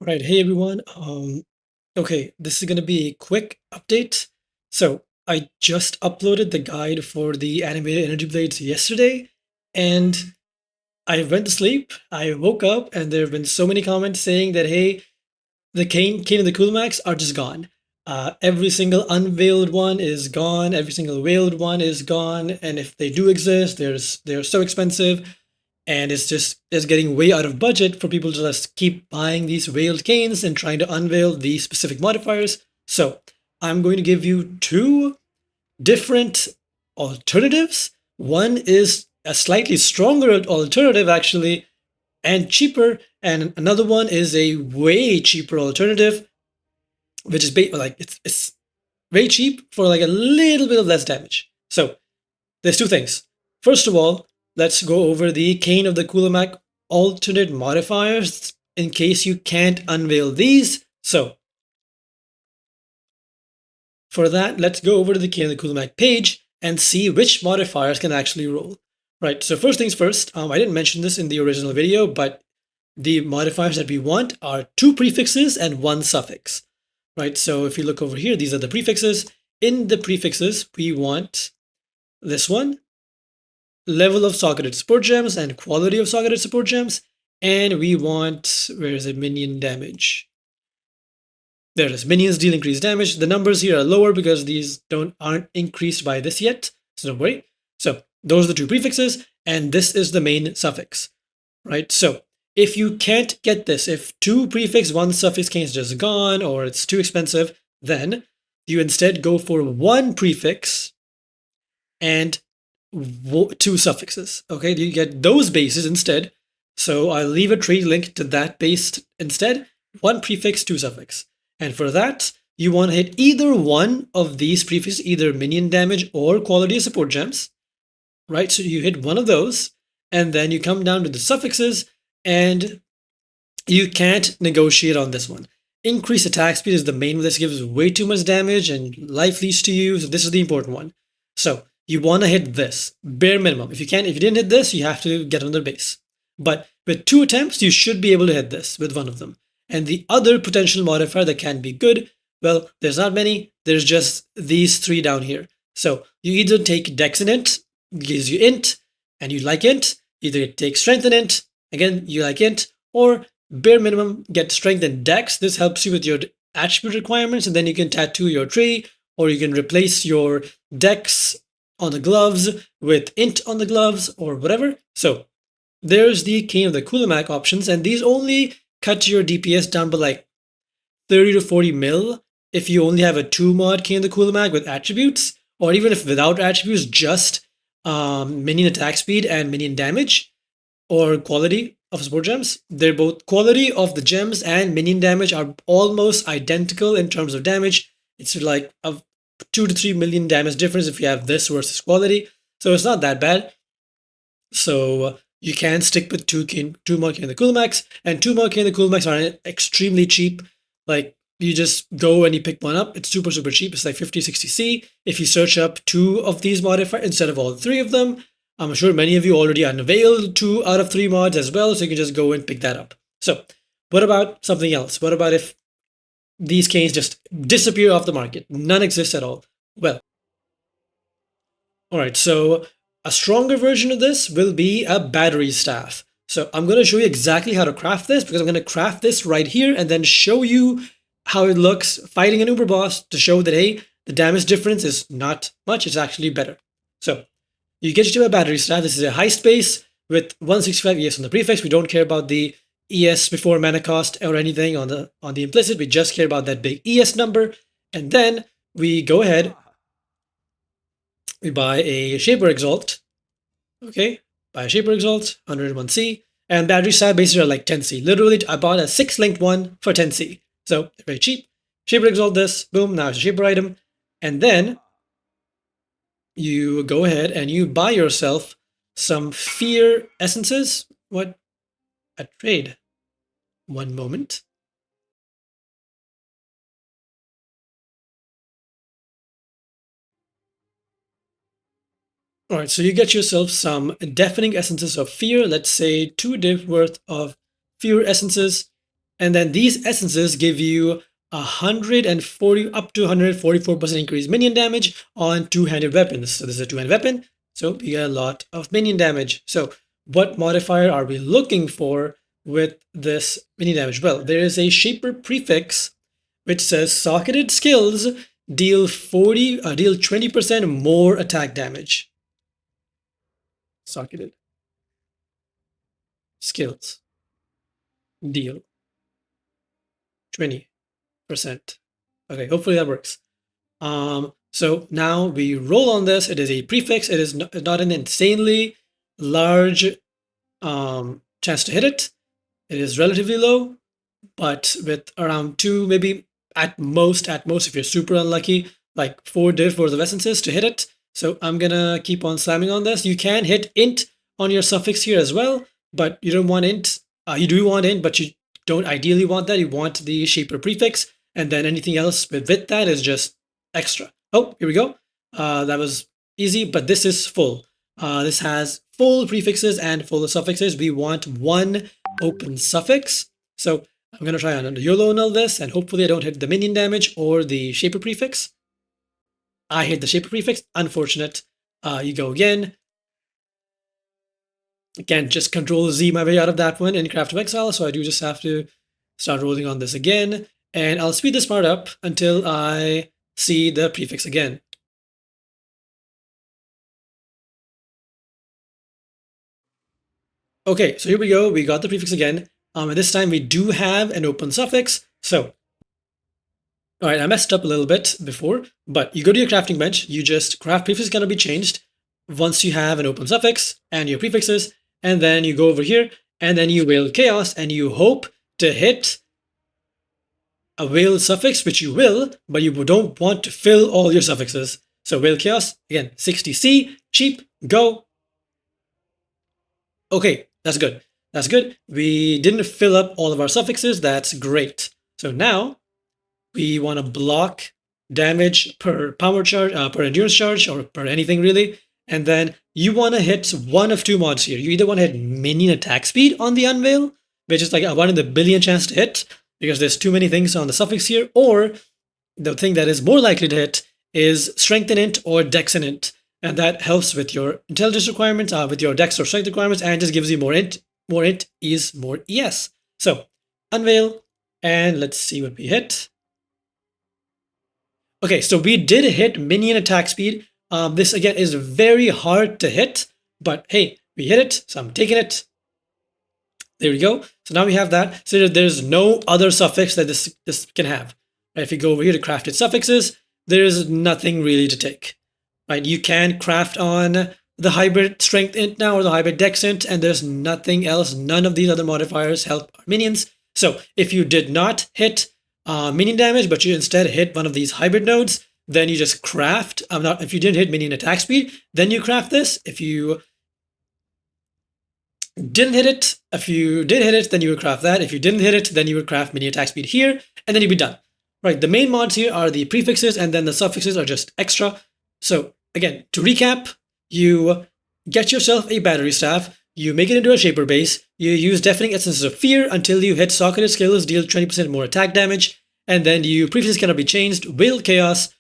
All right, hey everyone. Okay, this is gonna be a quick update. So I just uploaded the guide for the animated energy blades yesterday, and I went to sleep. I woke up, and there have been so many comments saying that hey, the Kane and the Kulemax are just gone. Every single unveiled one is gone. Every single veiled one is gone. And if they do exist, they're so expensive, and it's getting way out of budget for people to just keep buying these veiled canes and trying to unveil these specific modifiers. So I'm going to give you two different alternatives. One is a slightly stronger alternative, actually, and cheaper, and another one is a way cheaper alternative, which is like it's very cheap for like a little bit of less damage. So there's two things. First of all, let's go over the Cane of the Kulemak alternate modifiers in case you can't unveil these. So for that, let's go over to the Cane of the Kulemak page and see which modifiers can actually roll. Right, so first things first, I didn't mention this in the original video, but the modifiers that we want are two prefixes and one suffix. Right, so if you look over here, these are the prefixes. In the prefixes, we want this one, level of socketed support gems and quality of socketed support gems, and we want, where is it, minion damage. There it is, minions deal increased damage. The numbers here are lower because these aren't increased by this yet, so don't worry. So those are the two prefixes, and this is the main suffix, right? So if you can't get this, if two prefix, one suffix is just gone, or it's too expensive, then you instead go for one prefix and two suffixes. Okay, you get those bases instead. So I'll leave a trade link to that base instead. One prefix, two suffix. And for that, you want to hit either one of these prefixes, either minion damage or quality of support gems. Right, so you hit one of those, and then you come down to the suffixes, and you can't negotiate on this one. Increased attack speed is the main one. This gives way too much damage and life leads to you, so this is the important one. So you want to hit this, bare minimum. If you didn't hit this, you have to get another base. But with two attempts, you should be able to hit this with one of them. And the other potential modifier that can be good, well, there's not many. There's just these three down here. So you either take Dex and Int, gives you Int, and you like Int. Either take Strength and Int, again, you like Int, or bare minimum, get Strength and Dex. This helps you with your attribute requirements, and then you can tattoo your tree, or you can replace your Dex on the gloves with Int on the gloves, or whatever. So there's the Cane of the Kulemak options, and these only cut your DPS down by like 30 to 40 mil if you only have a 2-mod Cane of the Kulemak with attributes, or even if without attributes, just minion attack speed and minion damage, or quality of support gems. They're both quality of the gems and minion damage are almost identical in terms of damage. It's like a 2 to 3 million damage difference if you have this versus quality. So it's not that bad. So you can stick with two more Cane of the Kulemaks, and two more Cane of the Kulemaks are extremely cheap. Like you just go and you pick one up. It's super, super cheap. It's like 50, 60C. If you search up two of these modifiers instead of all three of them, I'm sure many of you already unveiled 2 out of 3 mods as well, so you can just go and pick that up. So what about something else? What about if these canes just disappear off the market? None exist at all. Well, all right, so a stronger version of this will be a battery staff. So I'm going to show you exactly how to craft this, because I'm going to craft this right here and then show you how it looks fighting an Uber boss to show that, hey, the damage difference is not much, it's actually better. So you get to a battery staff. This is a high space with 165 ES on the prefix. We don't care about the ES before mana cost or anything on the implicit. We just care about that big ES number. And then we go ahead, we buy a Shaper Exalt. Okay, buy a Shaper Exalt, 101C. And battery staff bases are like 10C. Literally, I bought a 6-linked one for 10C. So they're very cheap. Shaper Exalt this, boom, now it's a Shaper item. And then you go ahead and you buy yourself some fear essences. What? A trade. One moment. All right, so you get yourself some deafening essences of fear. Let's say 2 div worth of fear essences. And then these essences give you 140 up to 144% increased minion damage on two-handed weapons. So this is a two-handed weapon, so we get a lot of minion damage. So what modifier are we looking for with this minion damage? Well, there is a shaper prefix which says socketed skills deal 20% more attack damage. Socketed skills deal 20%. Okay, hopefully that works. So now we roll on this. It is a prefix. It is not an insanely large chance to hit it. It is relatively low, but with around 2, maybe at most, if you're super unlucky, like 4 div worth of essences to hit it. So I'm gonna keep on slamming on this. You can hit int on your suffix here as well, but you don't want int. You do want int, but you don't ideally want that. You want the shaper prefix, and then anything else with that is just extra. Oh, here we go. That was easy, but this is full. This has full prefixes and full suffixes. We want one open suffix. So I'm going to try and YOLO null this, and hopefully I don't hit the minion damage or the shaper prefix. I hit the shaper prefix. Unfortunate. You go again. I can't just Control Z my way out of that one in Craft of Exile, so I do just have to start rolling on this again. And I'll speed this part up until I see the prefix again. Okay, so here we go. We got the prefix again. And this time we do have an open suffix. So, all right, I messed up a little bit before, but you go to your crafting bench. You just craft prefix is going to be changed once you have an open suffix and your prefixes. And then you go over here and then you whale chaos and you hope to hit a whale suffix, which you will, but you don't want to fill all your suffixes. So whale chaos, again, 60C, cheap, go. Okay, that's good. That's good. We didn't fill up all of our suffixes. That's great. So now we want to block damage per power charge, per endurance charge, or per anything really. And then you want to hit one of two mods here. You either want to hit minion attack speed on the unveil, which is like a 1 in a billion chance to hit, because there's too many things on the suffix here, or the thing that is more likely to hit is strength int or dex int. And that helps with your intelligence requirements, with your dex or strength requirements, and just gives you more int is more ES. So unveil, and let's see what we hit. Okay, so we did hit minion attack speed. This again is very hard to hit, but hey, we hit it, so I'm taking it. There we go. So now we have that. So there's no other suffix that this can have. Right, if you go over here to crafted suffixes, there's nothing really to take. Right, you can craft on the hybrid strength int now or the hybrid dex int, and there's nothing else. None of these other modifiers help our minions. So if you did not hit minion damage, but you instead hit one of these hybrid nodes, then you just craft. If you didn't hit minion attack speed, then you craft this. If you didn't hit it, if you did hit it, then you would craft that. If you didn't hit it, then you would craft minion attack speed here, and then you'd be done. Right, the main mods here are the prefixes, and then the suffixes are just extra. So again, to recap, you get yourself a battery staff, you make it into a shaper base, you use deafening essences of fear until you hit socketed skills, deal 20% more attack damage, and then you prefixes cannot be changed, whale chaos,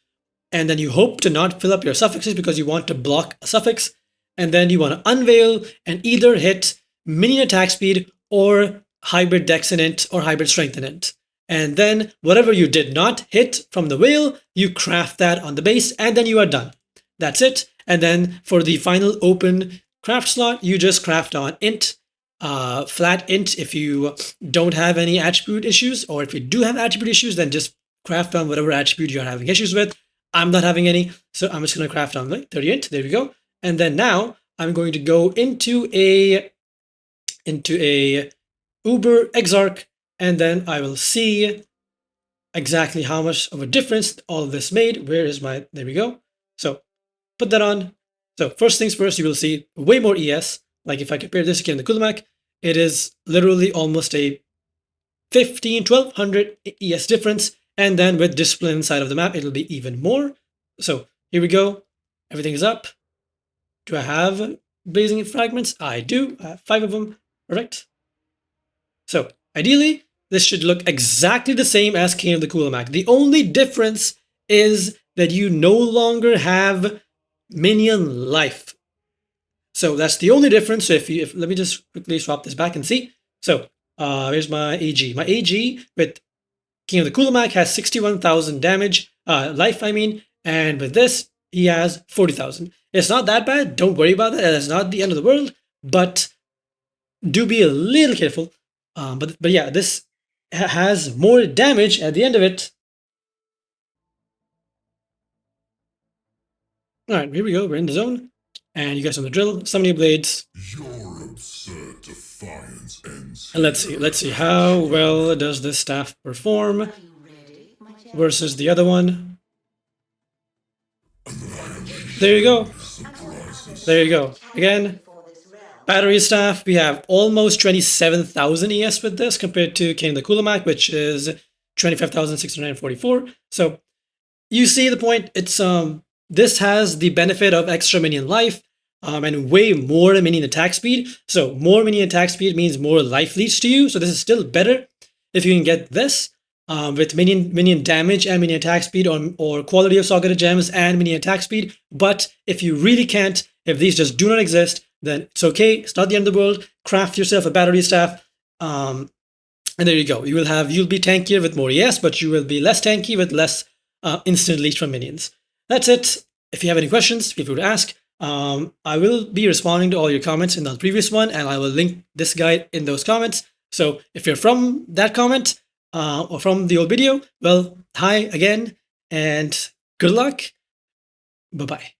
and then you hope to not fill up your suffixes because you want to block a suffix, and then you want to unveil and either hit minion attack speed or hybrid dex int or hybrid strength int. And then whatever you did not hit from the whale, you craft that on the base, and then you are done. That's it. And then for the final open craft slot, you just craft on int, flat int if you don't have any attribute issues, or if you do have attribute issues, then just craft on whatever attribute you're having issues with. I'm not having any, so I'm just going to craft on like 30 int. There we go. And then now I'm going to go into a Uber Exarch, and then I will see exactly how much of a difference all of this made. Where is my, there we go. So put that on. So first things first, you will see way more ES. Like if I compare this again to Kulemak, it is literally almost a 1200 ES difference. And then with discipline inside of the map, it'll be even more. So here we go. Everything is up. Do I have blazing fragments? I do. I have 5 of them. Perfect. So ideally, this should look exactly the same as King of the Kulemak. The only difference is that you no longer have minion life. So that's the only difference. So if let me just quickly swap this back and see. So here's my AG. My AG with King of the Kulemak has 61,000 damage, life I mean, and with this he has 40,000. It's not that bad. Don't worry about it. It's not the end of the world, but do be a little careful. But yeah, this has more damage at the end of it. All right, here we go. We're in the zone, and you guys know the drill. Summoning blades. Your absurd defiance ends. And let's see how well does this staff perform versus the other one. There you go. There you go. Again, battery staff, we have almost 27,000 ES with this compared to King of the Kulemak, which is 25,644. So you see the point. It's this has the benefit of extra minion life and way more minion attack speed. So more minion attack speed means more life leads to you. So this is still better if you can get this with minion damage and minion attack speed, or quality of socket gems and minion attack speed. But if you really can't, if these just do not exist, then it's okay. It's not the end of the world. Craft yourself a battery staff. And there you go. You'll be tankier with more ES, but you will be less tanky with less instant leech from minions. That's it. If you have any questions, feel free to ask. I will be responding to all your comments in the previous one, and I will link this guide in those comments. So if you're from that comment or from the old video, well, hi again, and good luck. Bye-bye.